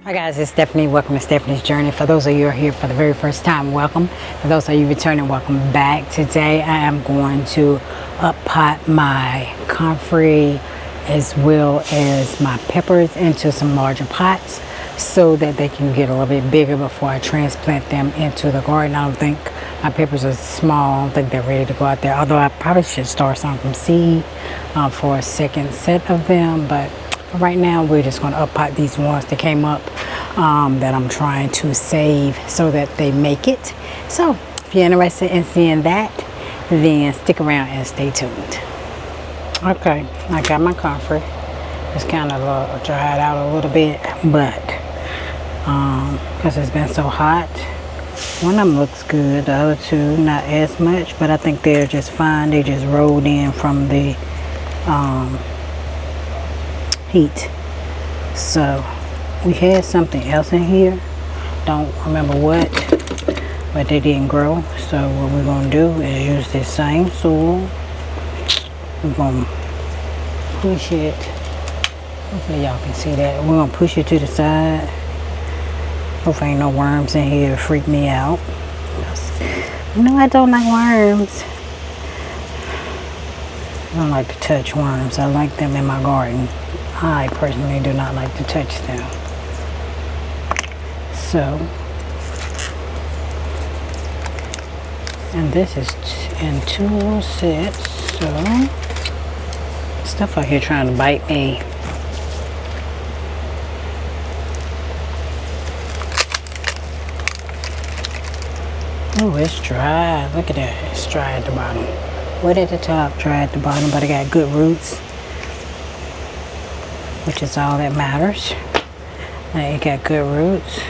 Hi guys, it's Stephanie. Welcome to Stephanie's Journey. For those of you who are here for the very first time, welcome. For those of you returning, welcome back. Today I am going to up pot my comfrey as well as my peppers into some larger pots so that they can get a little bit bigger before I transplant them into the garden. I don't think my peppers are small. I don't think they're ready to go out there, although I probably should start some from seed for a second set of them. But right now we're just going to up pot these ones that came up that I'm trying to save so that they make it. So if you're interested in seeing that, then stick around and stay tuned. Okay, I got my comfrey. It's kind of dried out a little bit, but because it's been so hot, one of them looks good, the other two not as much, but I think they're just fine. They just rolled in from the heat. So we had something else in here, don't remember what, but they didn't grow. So what we're gonna do is use this same soil. We're gonna push it, hopefully y'all can see that. We're gonna push it to the side. Hopefully ain't no worms in here to freak me out. No, I don't like worms. I don't like to touch worms. I like them in my garden. I personally do not like to touch them. So, and this is in 2 sets. So, stuff out here trying to bite me. Oh, it's dry. Look at that. It's dry at the bottom. Wet at the top, dry at the bottom, but it got good roots, which is all that matters. It got good roots.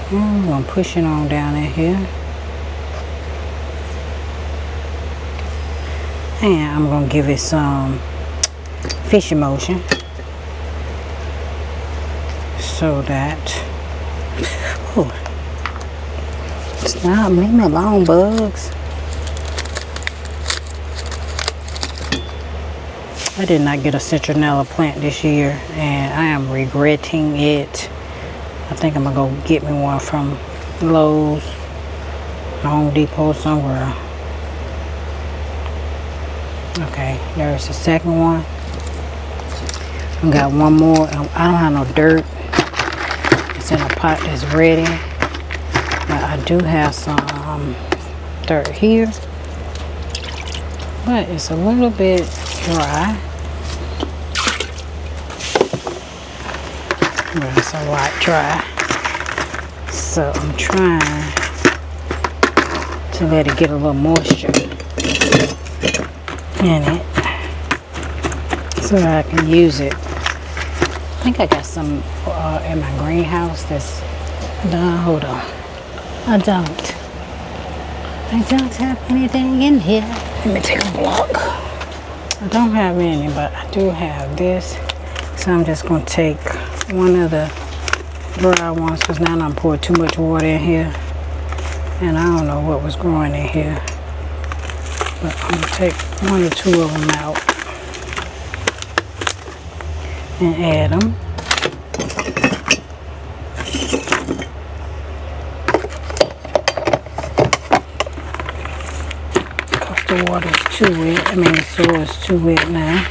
I'm gonna push it on down in here. And I'm gonna give it some fishing motion so that, oh, stop, leave me alone, bugs. I did not get a citronella plant this year and I am regretting it. I think I'm gonna go get me one from Lowe's, Home Depot, somewhere. Okay, there's the second one. I got one more. I don't have no dirt. It's in a pot that's ready. But I do have some dirt here. But it's a little bit dry. Well, it's a lot dry. So I'm trying to let it get a little moisture in it so that I can use it. I think I got some in my greenhouse that's done. Hold on. I don't have anything in here. Let me take a block. I don't have any, but I do have this. So I'm just going to take one of the dry ones because now I'm pouring too much water in here. And I don't know what was growing in here. But I'm going to take 1 or 2 of them out and add them. Because the water is too wet. I mean, the soil is too wet now.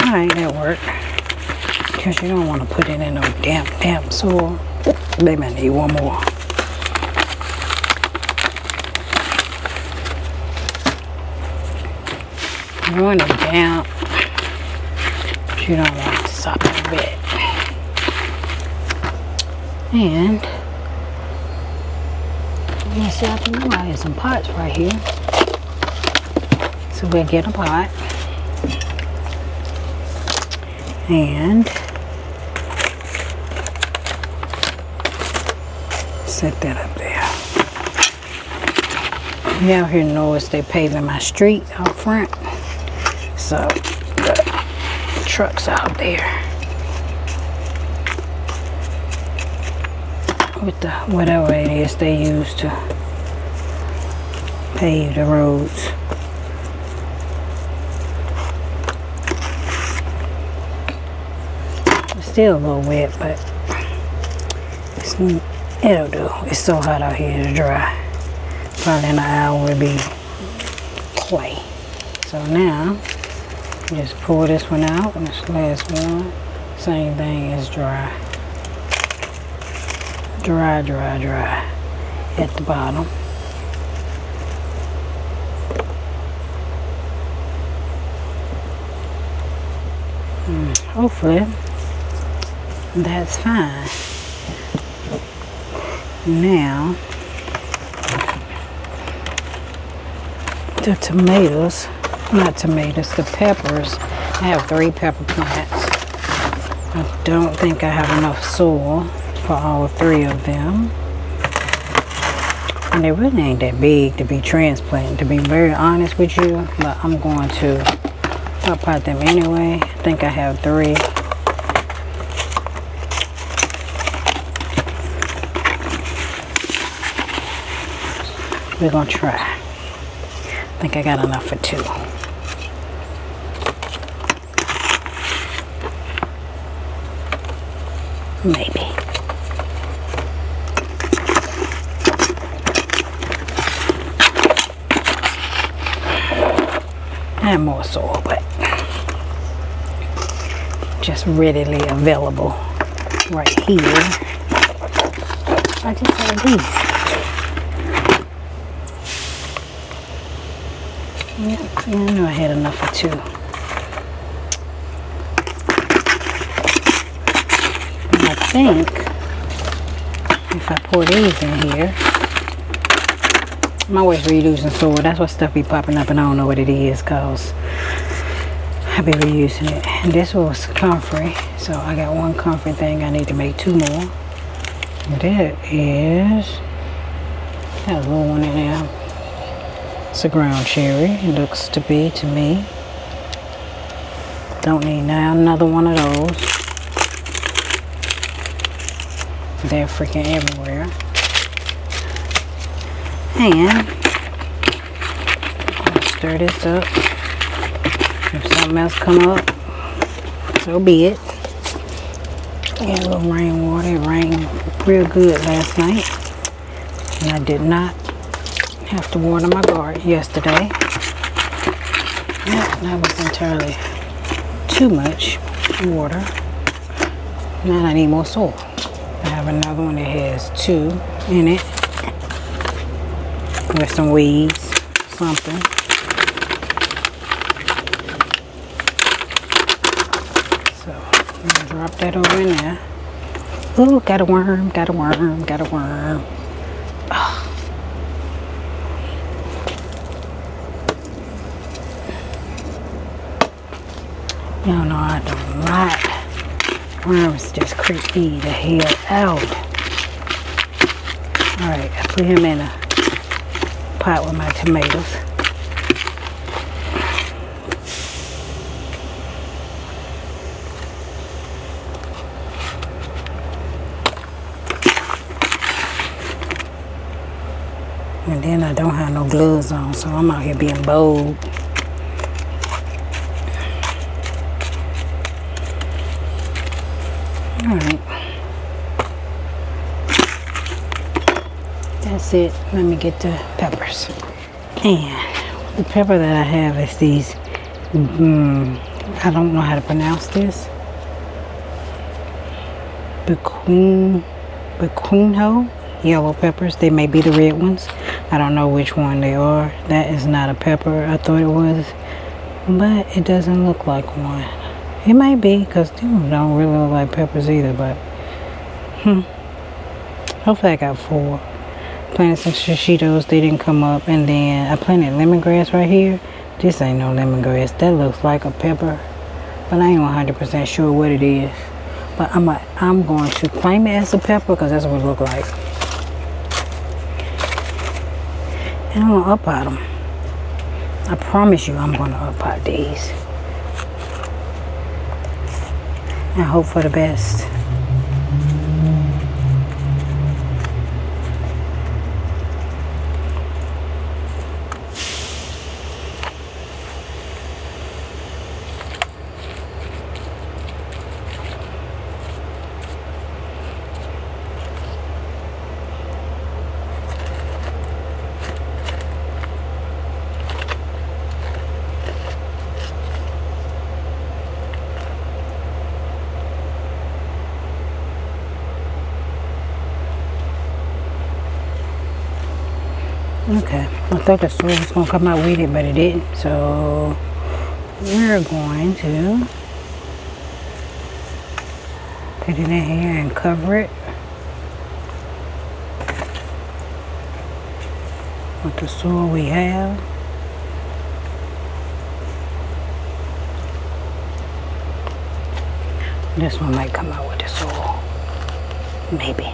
Alright, that worked. Because you don't want to put it in no damp soil. Maybe I need one more. You want it damp, but you don't want it sopping wet. And you see, I think I have some pots right here. So we'll get a pot and set that up there. You out here notice they paving my street out front. So the truck's out there with the whatever it is they use to pave the roads. still a little wet, but it'll do. It's so hot out here to dry. Probably in an hour will be clay. So now, just pour this one out, and this last one, same thing as dry. Dry, dry, dry at the bottom. Hopefully, that's fine. Now, the tomatoes, not tomatoes, the peppers. I have 3 pepper plants. I don't think I have enough soil for all 3 of them. And they really ain't that big to be transplanted, to be very honest with you, but I'm going to pot them anyway. I think I have 3. We're gonna try. I think I got enough for 2. Maybe. And more soil, but just readily available right here. I just have these. Yep, I knew I had enough for 2. And I think if I pour these in here, I'm always reusing soil. That's what stuff be popping up and I don't know what it is, cause I be reusing it. And this was comfrey, so I got 1 comfrey thing. I need to make 2 more. And that is, got a little one in there. It's a ground cherry, it looks to be to me. Don't need now another one of those. They're freaking everywhere. And I'll stir this up. If something else come up, so be it. Yeah, a little rainwater. It rained real good last night, and I did not have to water my garden yesterday. Yep, that was entirely too much water. Now I need more soil. I have another one that has 2 in it with some weeds, something. So I'm gonna drop that over in there. Ooh, got a worm, got a worm, got a worm. Oh. Y'all know I don't like worms, just creep me the hell out. Alright, I put him in a pot with my tomatoes. And then I don't have no gloves on, so I'm out here being bold. Alright, that's it. Let me get the peppers. And the pepper that I have is these, I don't know how to pronounce this. Bacunho yellow peppers. They may be the red ones. I don't know which one they are. That is not a pepper. I thought it was, but it doesn't look like one. It might be, because they don't really look like peppers either, but hopefully I got 4. Planted some shishitos, they didn't come up, and then I planted lemongrass right here. This ain't no lemongrass. That looks like a pepper, but I ain't 100% sure what it is. But I'm going to claim it as a pepper because that's what it looks like. And I'm gonna up-pot them. I promise you I'm gonna up-pot these. And hope for the best. Okay, I thought the soil was going to come out with it, but it didn't. So we're going to put it in here and cover it with the soil we have. This one might come out with the soil, maybe.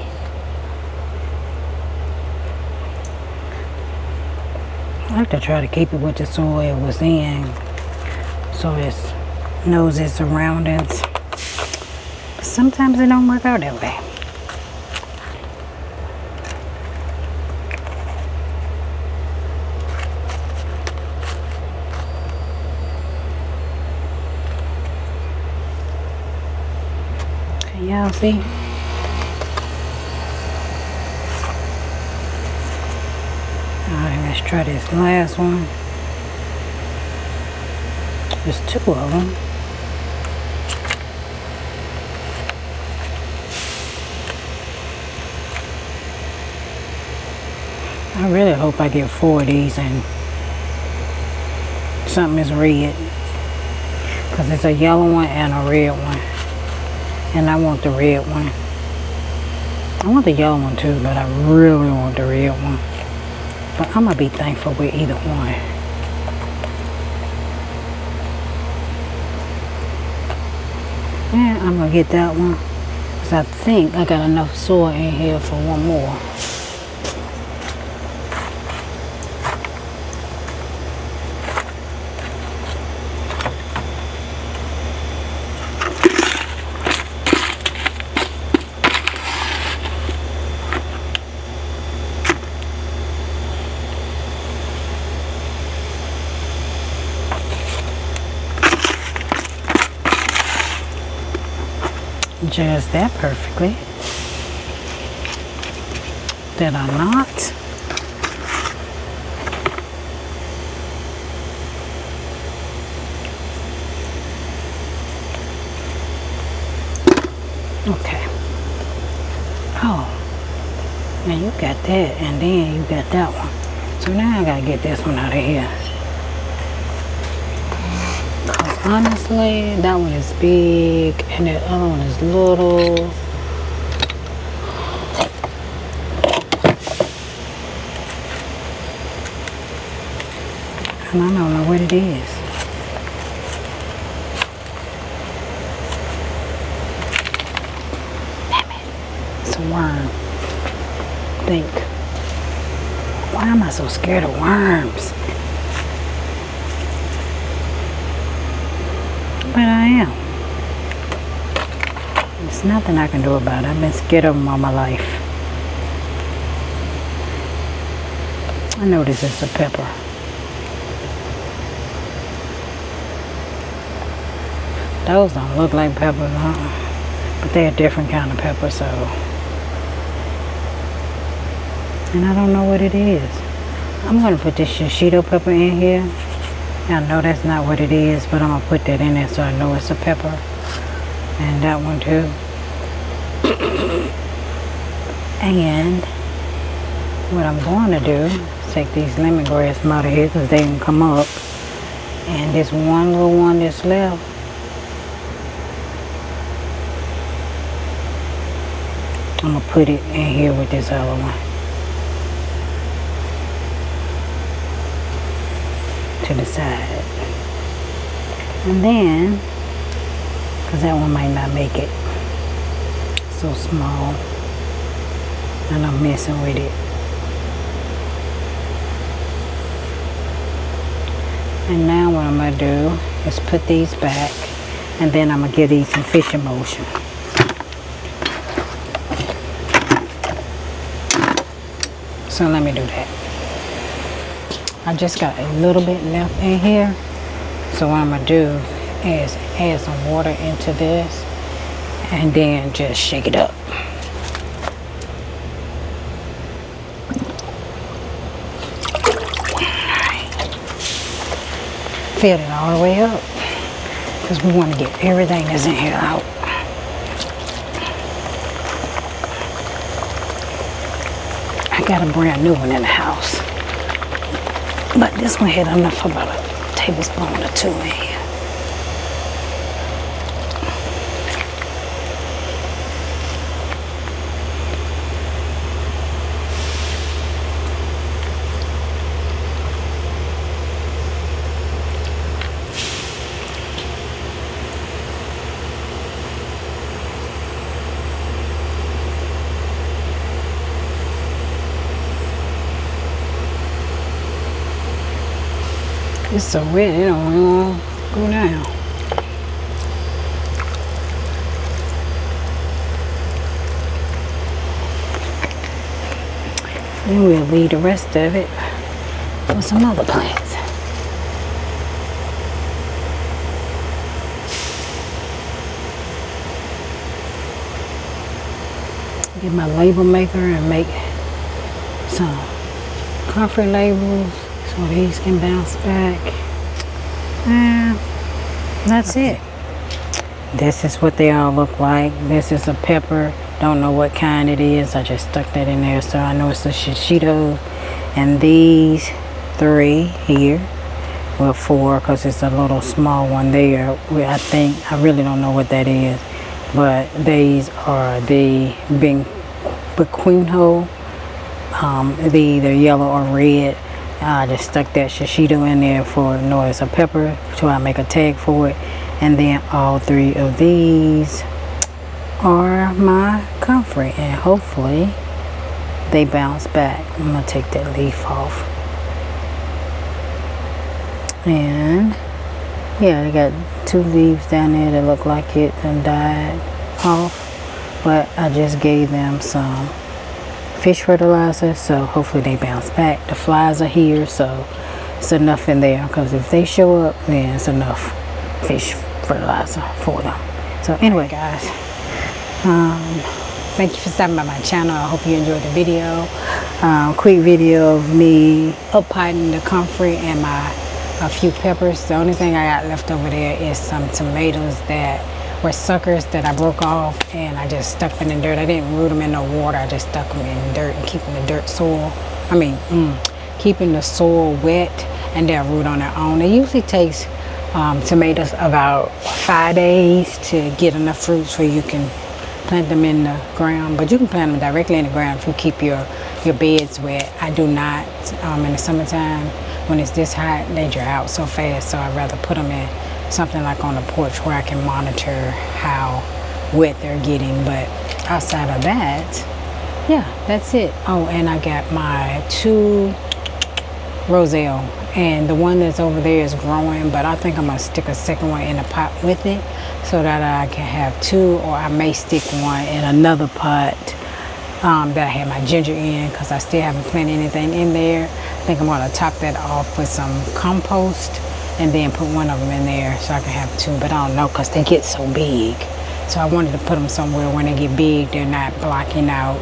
I like to try to keep it with the soil it was in, so it knows its surroundings. But sometimes it don't work out that way. Can y'all see? Alright, let's try this last one. There's two of them. I really hope I get 4 of these and something is red. Because it's a yellow one and a red one. And I want the red one. I want the yellow one too, but I really want the red one. But I'm going to be thankful with either one. And I'm going to get that one. Because I think I got enough soil in here for one more. Just that perfectly. Did I not? Okay. Oh, now you got that, and then you got that one. So now I gotta get this one out of here. Honestly, that one is big and the other one is little. And I don't know what it is. Damn it. It's a worm. Think. Why am I so scared of worms? But I am. There's nothing I can do about it. I've been scared of them all my life. I know this is a pepper. Those don't look like peppers, but they're a different kind of pepper, so. And I don't know what it is. I'm going to put this shishito pepper in here. I know that's not what it is, but I'm going to put that in there so I know it's a pepper. And that one too. And what I'm going to do is take these lemongrass out of here because they can come up. And this one little one that's left, I'm going to put it in here with this other one. To the side. And then, because that one might not make it, so small, and I'm messing with it. And now what I'm going to do is put these back, and then I'm going to give these some fishing motion. So let me do that. I just got a little bit left in here. So what I'm going to do is add some water into this and then just shake it up. Fill it all the way up because we want to get everything that's in here out. I got a brand new one in the house. But this one had enough for about a tablespoon or two in here. It's so wet, it don't really want to go down. Then we'll leave the rest of it for some other plants. Get my label maker and make some comfrey labels so these can bounce back. And that's it. This is what they all look like. This is a pepper. Don't know what kind it is. I just stuck that in there so I know it's a shishito. And these 3 here, well 4 because it's a little small one there. I think, I really don't know what that is. But these are the Bequinho. They're either yellow or red. I just stuck that shishito in there for no, it's a pepper, so I make a tag for it. And then all 3 of these are my comfrey, and hopefully they bounce back. I'm gonna take that leaf off. And yeah, I got 2 leaves down there that look like it done died off, but I just gave them some fish fertilizer, so hopefully they bounce back. The flies are here, so it's enough in there, because if they show up, then it's enough fish fertilizer for them. So anyway, guys, thank you for stopping by my channel. I hope you enjoyed the video. Quick video of me up-potting the comfrey and a few peppers. The only thing I got left over there is some tomatoes that were suckers that I broke off, and I just stuck them in dirt. I didn't root them in no water. I just stuck them in dirt and keeping the dirt soil. Keeping the soil wet, and they'll root on their own. It usually takes tomatoes about 5 days to get enough fruits where you can plant them in the ground, but you can plant them directly in the ground if you keep your beds wet. I do not. In the summertime, when it's this hot, they dry out so fast, so I'd rather put them in something like on the porch where I can monitor how wet they're getting. But outside of that, yeah, that's it. Oh, and I got my 2 roselle, and the one that's over there is growing, but I think I'm gonna stick a second one in a pot with it so that I can have 2, or I may stick one in another pot that I have my ginger in, because I still haven't planted anything in there. I think I'm gonna top that off with some compost and then put one of them in there so I can have 2, but I don't know because they get so big. So I wanted to put them somewhere when they get big, they're not blocking out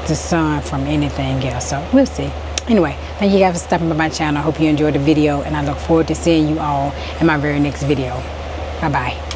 the sun from anything else. So we'll see. Anyway, thank you guys for stopping by my channel. I hope you enjoyed the video, and I look forward to seeing you all in my very next video. Bye-bye.